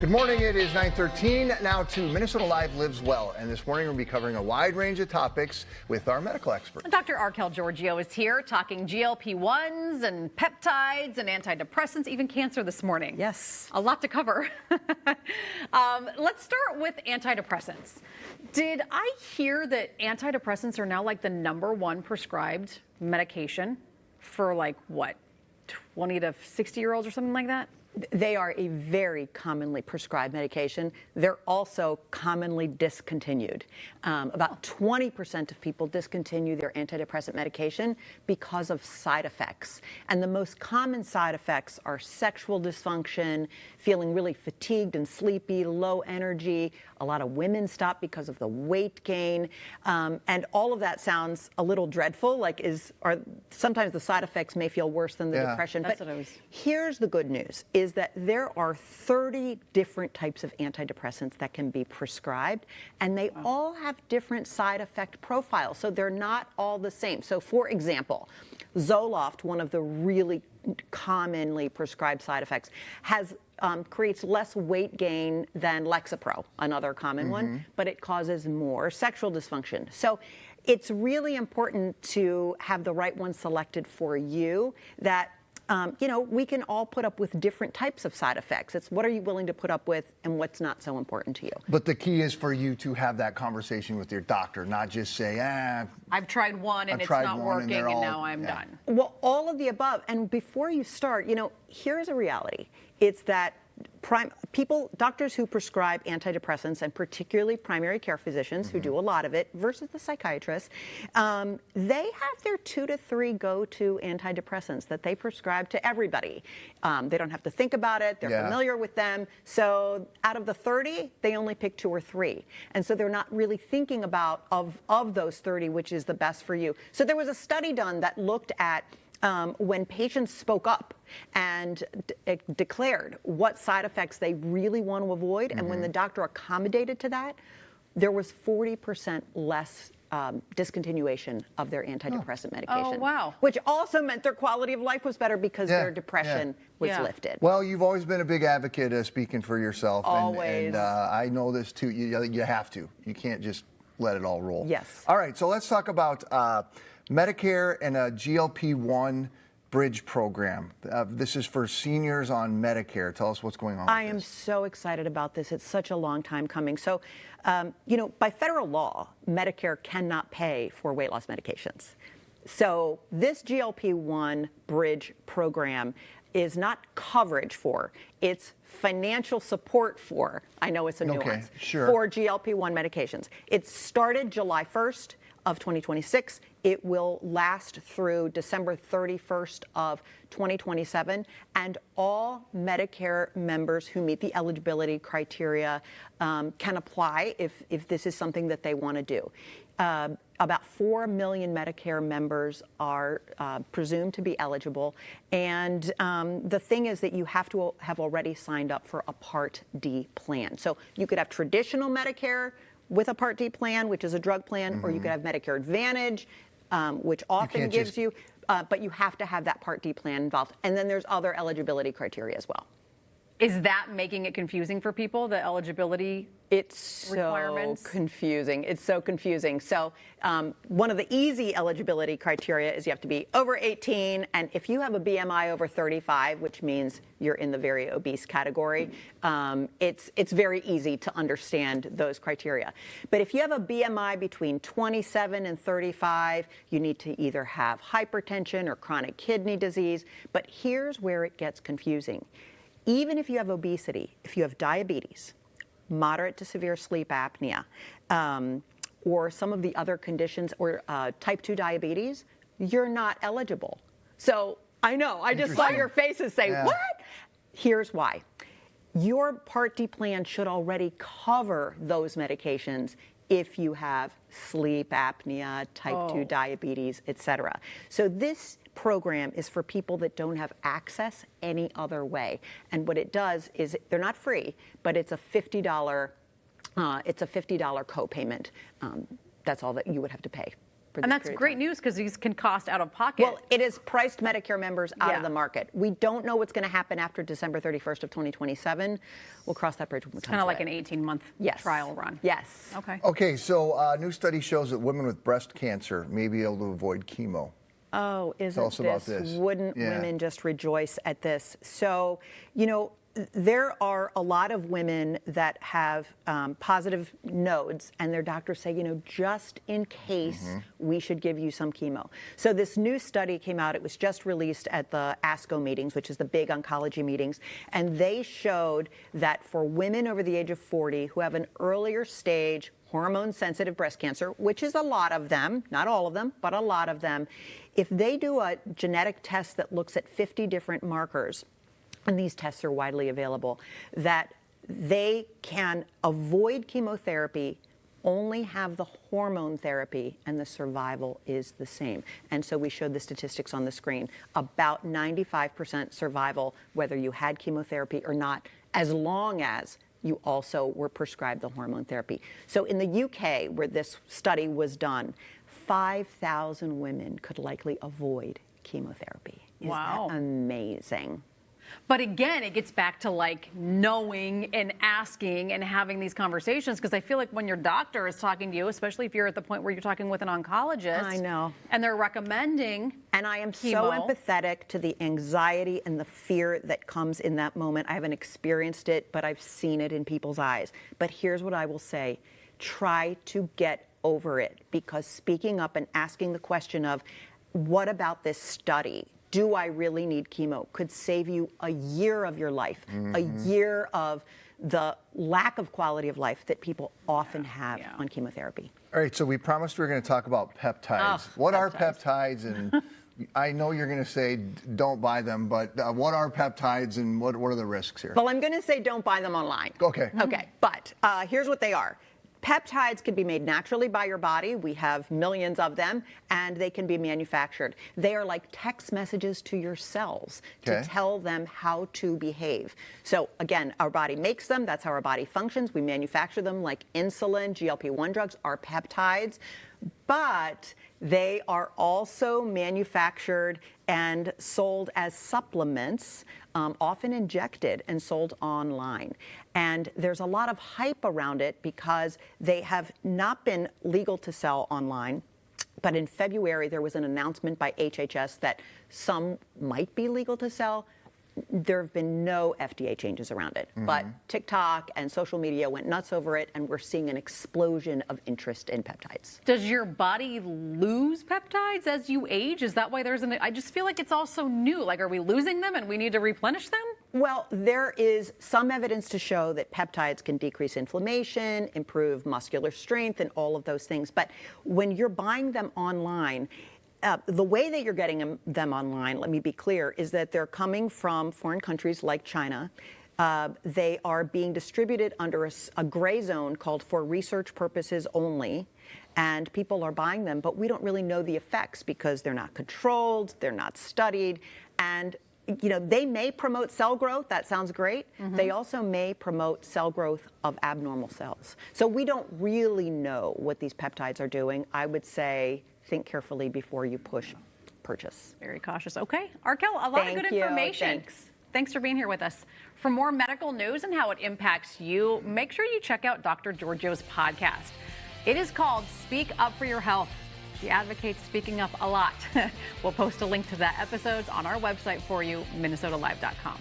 Good morning, it is 9:13. Now to Minnesota Live Lives Well, and this morning we'll be covering a wide range of topics with our medical expert. Dr. Archelle Georgiou is here talking GLP-1s and peptides and antidepressants, even cancer this morning. Yes. A lot to cover. Let's start with antidepressants. Did I hear that antidepressants are now like the #1 prescribed medication for 20 to 60-year-olds or something like that? They are a very commonly prescribed medication. They're also commonly discontinued. About 20% of people discontinue their antidepressant medication because of side effects. And the most common side effects are sexual dysfunction, feeling really fatigued and sleepy, low energy. A lot of women stop because of the weight gain. And all of that sounds a little dreadful, sometimes the side effects may feel worse than the depression. That's but what I was... Here's the good news, is that there are 30 different types of antidepressants that can be prescribed, and they all have different side effect profiles, so they're not all the same. So for example, Zoloft, one of the really commonly prescribed side effects, creates less weight gain than Lexapro, another common one, but it causes more sexual dysfunction. So it's really important to have the right one selected for you. That we can all put up with different types of side effects. It's what are you willing to put up with and what's not so important to you. But the key is for you to have that conversation with your doctor, not just say, I've tried one and it's not working and now I'm done. Well, all of the above. And before you start, here's a reality. It's that doctors who prescribe antidepressants, and particularly primary care physicians who do a lot of it versus the psychiatrists, they have their 2 to 3 go-to antidepressants that they prescribe to everybody. They don't have to think about it. They're familiar with them. So out of the 30, they only pick 2 or 3. And so they're not really thinking about of those 30, which is the best for you. So there was a study done that looked at when patients spoke up and declared what side effects they really want to avoid, and when the doctor accommodated to that, there was 40% less discontinuation of their antidepressant medication. Oh, wow. Which also meant their quality of life was better because their depression was lifted. Well, you've always been a big advocate speaking for yourself. Always. And I know this too. You have to. You can't just let it all roll. Yes. All right, so let's talk about Medicare and a GLP-1 bridge program. This is for seniors on Medicare. Tell us what's going on. I am so excited about this. It's such a long time coming. So, by federal law, Medicare cannot pay for weight loss medications. So this GLP-1 bridge program is not coverage for, it's financial support for, I know it's a nuance, for GLP-1 medications. It started July 1st of 2026. It will last through December 31st of 2027, and all Medicare members who meet the eligibility criteria can apply if this is something that they want to do. About 4 million Medicare members are presumed to be eligible, and the thing is that you have to have already signed up for a Part D plan. So you could have traditional Medicare with a Part D plan, which is a drug plan, or you could have Medicare Advantage, which often gives you, but you have to have that Part D plan involved. And then there's other eligibility criteria as well. Is that making it confusing for people, the eligibility requirements? Confusing. It's so confusing. So one of the easy eligibility criteria is you have to be over 18, and if you have a BMI over 35, which means you're in the very obese category, it's very easy to understand those criteria. But if you have a BMI between 27 and 35, you need to either have hypertension or chronic kidney disease. But here's where it gets confusing. Even if you have obesity, if you have diabetes, moderate to severe sleep apnea, or some of the other conditions, or type 2 diabetes, you're not eligible. So I know, I just saw your faces say, what? Here's why. Your Part D plan should already cover those medications if you have sleep apnea, type 2 diabetes, et cetera. So this program is for people that don't have access any other way. And what it does is, they're not free, but it's a $50 copayment. That's all that you would have to pay. for this And that's period of great time. news because these can cost out of pocket. Well, it has priced Medicare members out Yeah. of the market. We don't know what's going to happen after December 31st of 2027. We'll cross that bridge when we come kind of to like it. an 18-month Yes. trial run. Yes. Okay. Okay, so a new study shows that women with breast cancer may be able to avoid chemo. Oh, isn't Tell us about this. Wouldn't Yeah. women just rejoice at this? So, there are a lot of women that have positive nodes, and their doctors say, just in case we should give you some chemo. So this new study came out. It was just released at the ASCO meetings, which is the big oncology meetings, and they showed that for women over the age of 40 who have an earlier stage hormone-sensitive breast cancer, which is a lot of them, not all of them, but a lot of them, if they do a genetic test that looks at 50 different markers, and these tests are widely available, that they can avoid chemotherapy, only have the hormone therapy, and the survival is the same. And so we showed the statistics on the screen. About 95% survival, whether you had chemotherapy or not, as long as you also were prescribed the hormone therapy. So in the UK, where this study was done, 5,000 women could likely avoid chemotherapy. Isn't Wow. that amazing? But again, it gets back to like knowing and asking and having these conversations, because I feel like when your doctor is talking to you, especially if you're at the point where you're talking with an oncologist, I know. and they're recommending And I am so chemo. empathetic to the anxiety and the fear that comes in that moment. I haven't experienced it, but I've seen it in people's eyes. But here's what I will say. Try to get over it, because speaking up and asking the question of, what about this study? Do I really need chemo? Could save you a year of your life, a year of the lack of quality of life that people often have on chemotherapy. All right, so we promised we were going to talk about peptides. What are peptides? And I know you're going to say don't buy them, but what are peptides and what are the risks here? Well, I'm going to say don't buy them online. Okay. Okay, but here's what they are. Peptides can be made naturally by your body. We have millions of them, and they can be manufactured. They are like text messages to your cells to tell them how to behave. So again, our body makes them. That's how our body functions. We manufacture them like insulin, GLP-1 drugs are peptides, but they are also manufactured and sold as supplements, often injected and sold online. And there's a lot of hype around it because they have not been legal to sell online. But in February, there was an announcement by HHS that some might be legal to sell. There have been no FDA changes around it. But TikTok and social media went nuts over it, and we're seeing an explosion of interest in peptides. Does your body lose peptides as you age? Is that why there's I just feel like it's all so new. Like, are we losing them and we need to replenish them? Well, there is some evidence to show that peptides can decrease inflammation, improve muscular strength, and all of those things. But when you're buying them online, the way that you're getting them online, let me be clear, is that they're coming from foreign countries like China. They are being distributed under a gray zone called for research purposes only, and people are buying them, but we don't really know the effects because they're not controlled, they're not studied, and they may promote cell growth. That sounds great. They also may promote cell growth of abnormal cells. So we don't really know what these peptides are doing. I would say think carefully before you push purchase. Very cautious. Okay. Archelle, a lot of good Thank you. information. Thanks for being here with us. For more medical news and how it impacts you, make sure you check out Dr. Georgiou's podcast. It is called Speak Up for Your Health. She advocates speaking up a lot. We'll post a link to that episode on our website for you, minnesotalive.com.